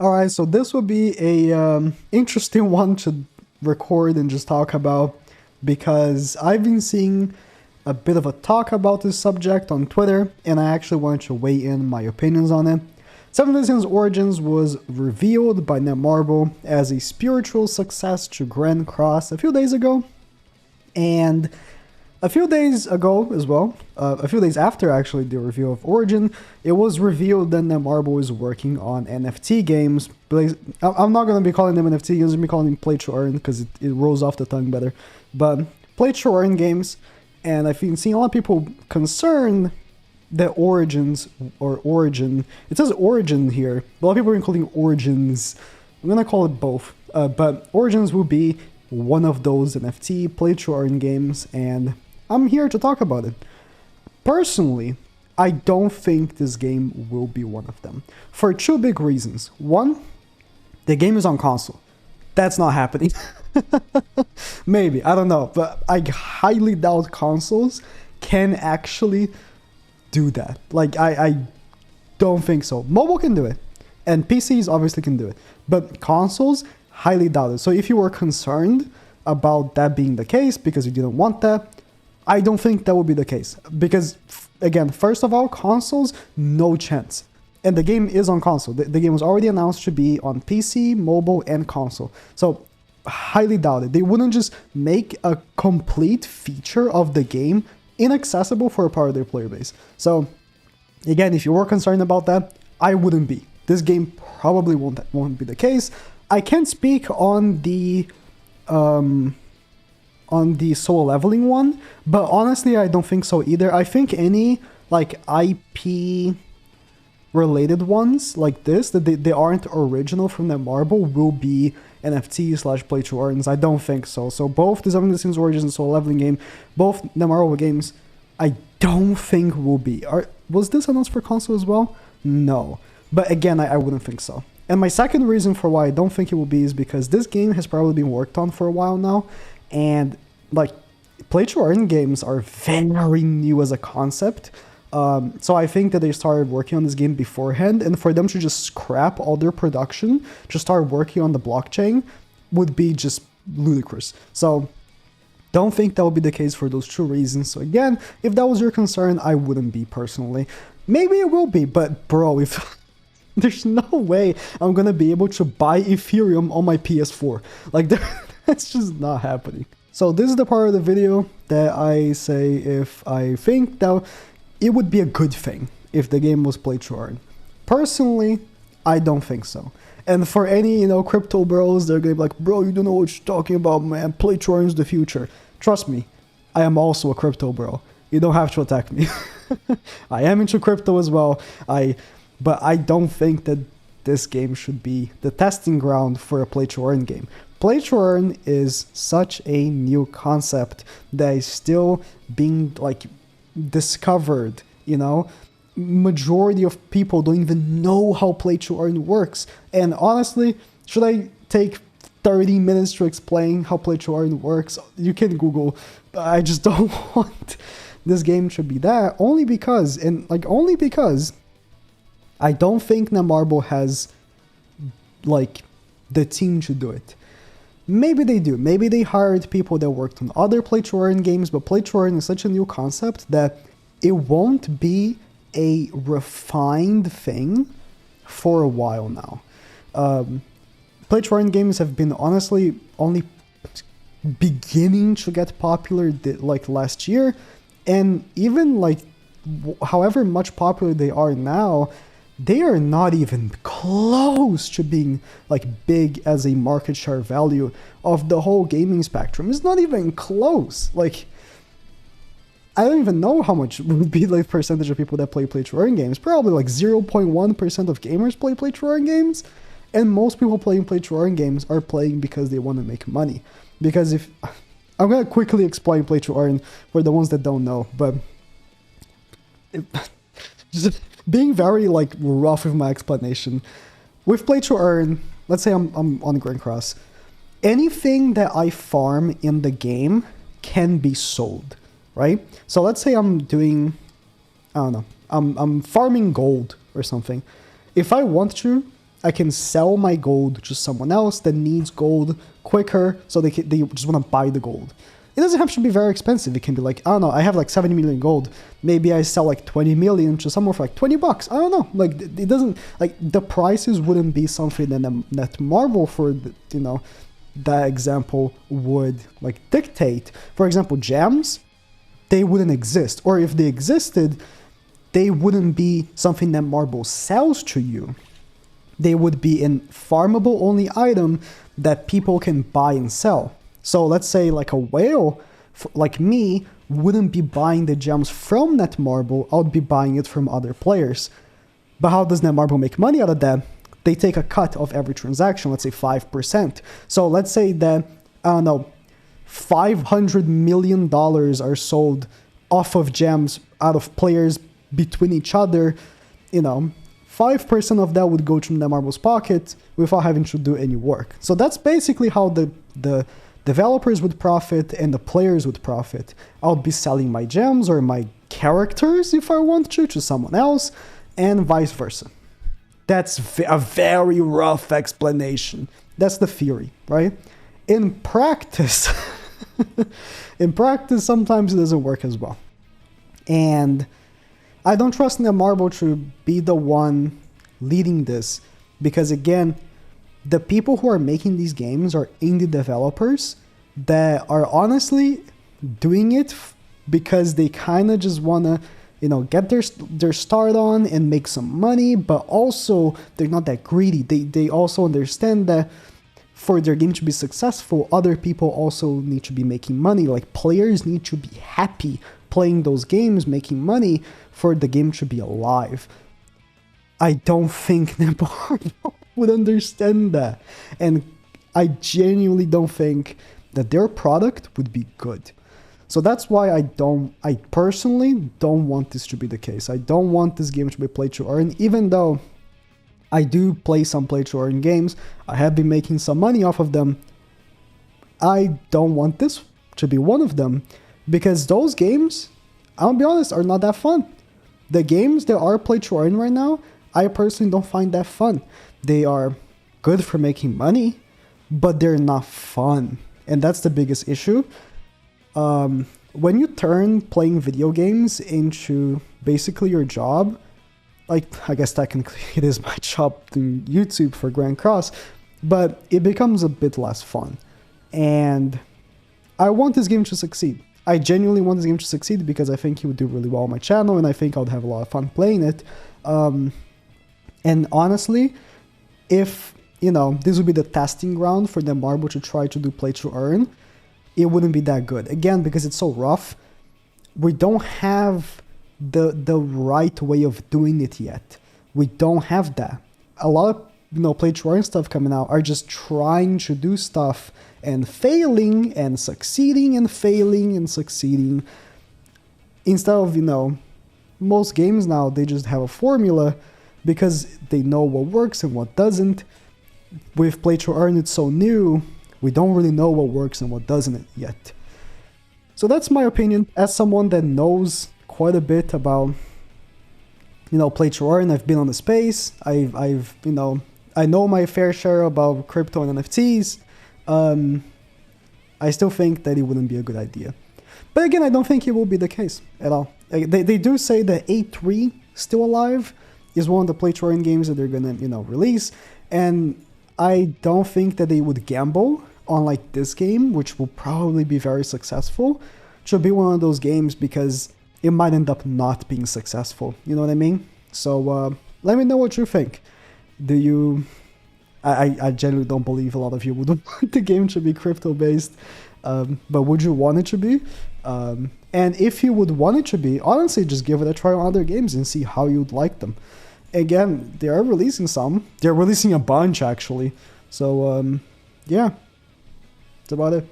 All right, so this will be a interesting one to record and just talk about because I've been seeing a bit of a talk about this subject on Twitter, and I actually wanted to weigh in my opinions on it. Seven Days Sin's Origins was revealed by Netmarble as a spiritual success to Grand Cross a few days ago, and a few days ago as well, a few days after actually the reveal of Origin, it was revealed that Netmarble is working on NFT games. I'm not going to be calling them NFT games, I'm going to be calling them play to earn because it rolls off the tongue better. But play to earn games, and I've been seeing a lot of people concerned that Origins or Origin, it says Origin here, a lot of people are calling Origins. I'm going to call it both, but Origins will be one of those NFT play to earn games, and I'm here to talk about it. Personally, I don't think this game will be one of them. For two big reasons. One, the game is on console. That's not happening. Maybe, I don't know. But I highly doubt consoles can actually do that. Like, I don't think so. Mobile can do it. And PCs obviously can do it. But consoles, highly doubt it. So if you were concerned about that being the case because you didn't want that, I don't think that would be the case because, again, first of all, consoles, no chance. And the game is on console. The game was already announced to be on PC, mobile, and console. So, highly doubt it. They wouldn't just make a complete feature of the game inaccessible for a part of their player base. So, again, if you were concerned about that, I wouldn't be. This game probably won't be the case. I can't speak on the solo leveling one, but honestly, I don't think so either. I think any like IP related ones like this, that they aren't original from Netmarble, will be NFT / play to earns. I don't think so. So both the Seven Days Sin's Origins and solo leveling game, both Netmarble games, I don't think will be. Was this announced for console as well? No. But again, I wouldn't think so. And my second reason for why I don't think it will be is because this game has probably been worked on for a while now, and like play to earn games are very new as a concept. So I think that they started working on this game beforehand, and for them to just scrap all their production to start working on the blockchain would be just ludicrous. So don't think that will be the case for those two reasons. So again, if that was your concern, I wouldn't be personally. Maybe it will be, but bro, if there's no way I'm gonna be able to buy Ethereum on my PS4. Like, that's just not happening. So this is the part of the video that I say if I think that it would be a good thing if the game was play to earn. Personally, I don't think so. And for any, crypto bros, they're gonna be like, bro, you don't know what you're talking about, man. Play to earn is the future. Trust me, I am also a crypto bro. You don't have to attack me. I am into crypto as well. But I don't think that this game should be the testing ground for a play to earn game. Play to earn is such a new concept that is still being discovered, Majority of people don't even know how play to earn works. And honestly, should I take 30 minutes to explain how play to earn works? You can Google, but I just don't want this game to be that, only because I don't think Netmarble has the team to do it. Maybe they do. Maybe they hired people that worked on other play to earn games, but play to earn is such a new concept that it won't be a refined thing for a while now. Play to earn games have been honestly only beginning to get popular last year, and even however much popular they are now, they are not even close to being big as a market share value of the whole gaming spectrum. It's not even close. I don't even know how much would be percentage of people that play to earn games. Probably 0.1% of gamers play to earn games, and most people playing play to earn games are playing because they want to make money. Because if I'm gonna quickly explain play to earn for the ones that don't know, but just being very rough with my explanation. With play to earn, let's say I'm on Grand Cross. Anything that I farm in the game can be sold, right? So let's say I'm doing, I don't know, I'm farming gold or something. If I want to, I can sell my gold to someone else that needs gold quicker, so they just want to buy the gold. It doesn't have to be very expensive. It can be like, I don't know, I have like 70 million gold. Maybe I sell like 20 million to someone for like $20. I don't know. Like, it doesn't, like, the prices wouldn't be something that Marvel, for the, that example, would like dictate. For example, gems, they wouldn't exist. Or if they existed, they wouldn't be something that Marvel sells to you. They would be an farmable only item that people can buy and sell. So let's say like a whale, like me, wouldn't be buying the gems from Netmarble. I would be buying it from other players. But how does Netmarble make money out of that? They take a cut of every transaction, let's say 5%. So let's say that, I don't know, $500 million are sold off of gems out of players between each other. 5% of that would go to Netmarble's pocket without having to do any work. So that's basically how the developers would profit and the players would profit. I would be selling my gems or my characters, if I want to someone else, and vice versa. That's a very rough explanation. That's the theory, right? In practice, sometimes it doesn't work as well. And I don't trust Netmarble to be the one leading this, because again, the people who are making these games are indie developers that are honestly doing it because they kind of just want to, get their start on and make some money, but also they're not that greedy. They also understand that for their game to be successful, other people also need to be making money. Like, players need to be happy playing those games, making money for the game to be alive. I don't think Netmarble would understand that. And I genuinely don't think that their product would be good. So that's why I personally don't want this to be the case. I don't want this game to be play to earn, even though I do play some play to earn games. I have been making some money off of them. I don't want this to be one of them, because those games, I'll be honest, are not that fun. The games that are play to earn right now, I personally don't find that fun. They are good for making money, but they're not fun. And that's the biggest issue. When you turn playing video games into basically your job, like, I guess technically it is my job doing YouTube for Grand Cross, but it becomes a bit less fun. And I want this game to succeed. I genuinely want this game to succeed because I think he would do really well on my channel, and I think I would have a lot of fun playing it. And honestly, if, this would be the testing ground for Netmarble to try to do play to earn, it wouldn't be that good. Again, because it's so rough, we don't have the right way of doing it yet. We don't have that. A lot of, play to earn stuff coming out are just trying to do stuff and failing and succeeding and failing and succeeding. Instead of, most games now, they just have a formula because they know what works and what doesn't. With play to earn, it's so new, we don't really know what works and what doesn't yet. So that's my opinion. As someone that knows quite a bit about, play to earn, I've been on the space. I've I know my fair share about crypto and NFTs. I still think that it wouldn't be a good idea. But again, I don't think it will be the case at all. They do say that A3 Still Alive is one of the play to earn games that they're gonna, release. And I don't think that they would gamble on like this game, which will probably be very successful, to be one of those games because it might end up not being successful. You know what I mean? So let me know what you think. Do you... I genuinely don't believe a lot of you would want the game to be crypto based, but would you want it to be? And if you would want it to be, honestly, just give it a try on other games and see how you'd like them. Again, they are releasing some. They're releasing a bunch, actually. So, yeah, that's about it.